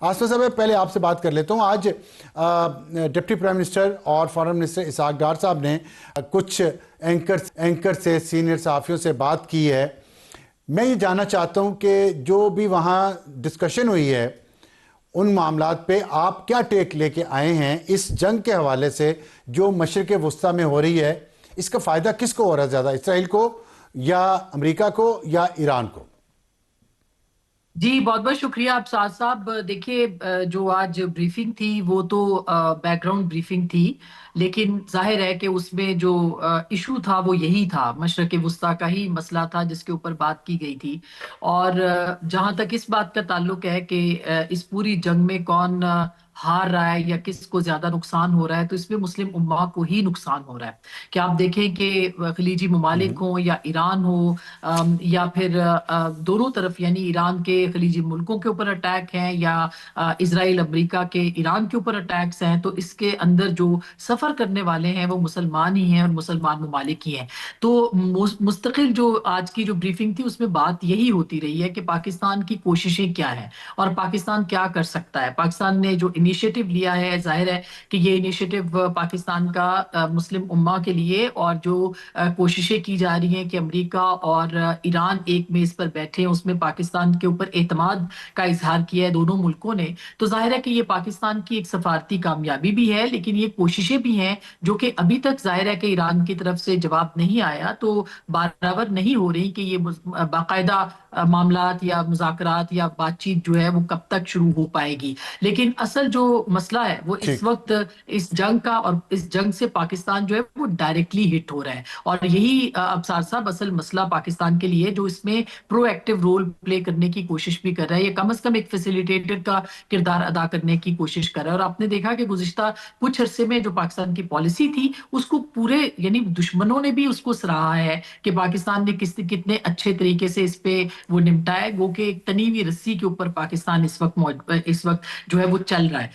آصف صاحب پہلے آپ سے بات کر لیتا ہوں. آج ڈپٹی پرائم منسٹر اور فارن منسٹر اسحاق ڈار صاحب نے کچھ اینکر سے سینئر صحافیوں سے بات کی ہے. میں یہ جاننا چاہتا ہوں کہ جو بھی وہاں ڈسکشن ہوئی ہے ان معاملات پہ آپ کیا ٹیک لے کے آئے ہیں اس جنگ کے حوالے سے جو مشرق وسطیٰ میں ہو رہی ہے. اس کا فائدہ کس کو ہو رہا ہے زیادہ، اسرائیل کو یا امریکہ کو یا ایران کو؟ جی بہت بہت شکریہ ابصار صاحب. دیکھیے جو آج بریفنگ تھی وہ تو بیک گراؤنڈ بریفنگ تھی، لیکن ظاہر ہے کہ اس میں جو ایشو تھا وہ یہی تھا، مشرق وسطیٰ کا ہی مسئلہ تھا جس کے اوپر بات کی گئی تھی. اور جہاں تک اس بات کا تعلق ہے کہ اس پوری جنگ میں کون ہار رہا ہے یا کس کو زیادہ نقصان ہو رہا ہے، تو اس میں مسلم امہ کو ہی نقصان ہو رہا ہے. کہ آپ دیکھیں کہ خلیجی ممالک ہوں یا ایران ہو یا پھر دونوں طرف، یعنی ایران کے خلیجی ملکوں کے اوپر اٹیک ہیں یا اسرائیل امریکہ کے ایران کے اوپر اٹیکس ہیں، تو اس کے اندر جو سفر کرنے والے ہیں وہ مسلمان ہی ہیں اور مسلمان ممالک ہی ہیں. تو مستقل جو آج کی جو بریفنگ تھی اس میں بات یہی ہوتی رہی ہے کہ پاکستان کی کوششیں کیا ہیں اور پاکستان کیا کر سکتا ہے. پاکستان نے جو انیشیٹو لیا ہے، ظاہر ہے کہ یہ انیشیٹو پاکستان کا مسلم امہ کے لیے، اور جو کوششیں کی جا رہی ہیں کہ امریکہ اور ایران ایک میز پر بیٹھے، اس میں پاکستان کے اوپر اعتماد کا اظہار کیا ہے دونوں ملکوں نے. تو ظاہر ہے کہ یہ پاکستان کی ایک سفارتی کامیابی بھی ہے، لیکن یہ کوششیں بھی ہیں جو کہ ابھی تک ظاہر ہے کہ ایران کی طرف سے جواب نہیں آیا، تو برابر نہیں ہو رہی کہ یہ باقاعدہ معاملات یا مذاکرات یا بات چیت جو ہے وہ کب تک شروع ہو پائے گی. لیکن اصل جو مسئلہ ہے وہ اس وقت اس جنگ کا، اور اس جنگ سے پاکستان جو ہے وہ ڈائریکٹلی ہٹ ہو رہا ہے. اور یہی ابصار صاحب اصل مسئلہ پاکستان کے لیے، جو اس میں پرو ایکٹیو رول پلے کرنے کی کوشش بھی کر رہا ہے، یہ کم از کم ایک فیسیلیٹیٹر کا کردار ادا کرنے کی کوشش کر رہا ہے. اور آپ نے دیکھا کہ گزشتہ کچھ عرصے میں جو پاکستان کی پالیسی تھی اس کو پورے، یعنی دشمنوں نے بھی اس کو سراہا ہے کہ پاکستان نے کتنے اچھے طریقے سے اس پہ وہ نمٹا ہے. وہ کہ ایک تنی ہوئی رسی کے اوپر پاکستان اس وقت جو ہے وہ چل رہا ہے.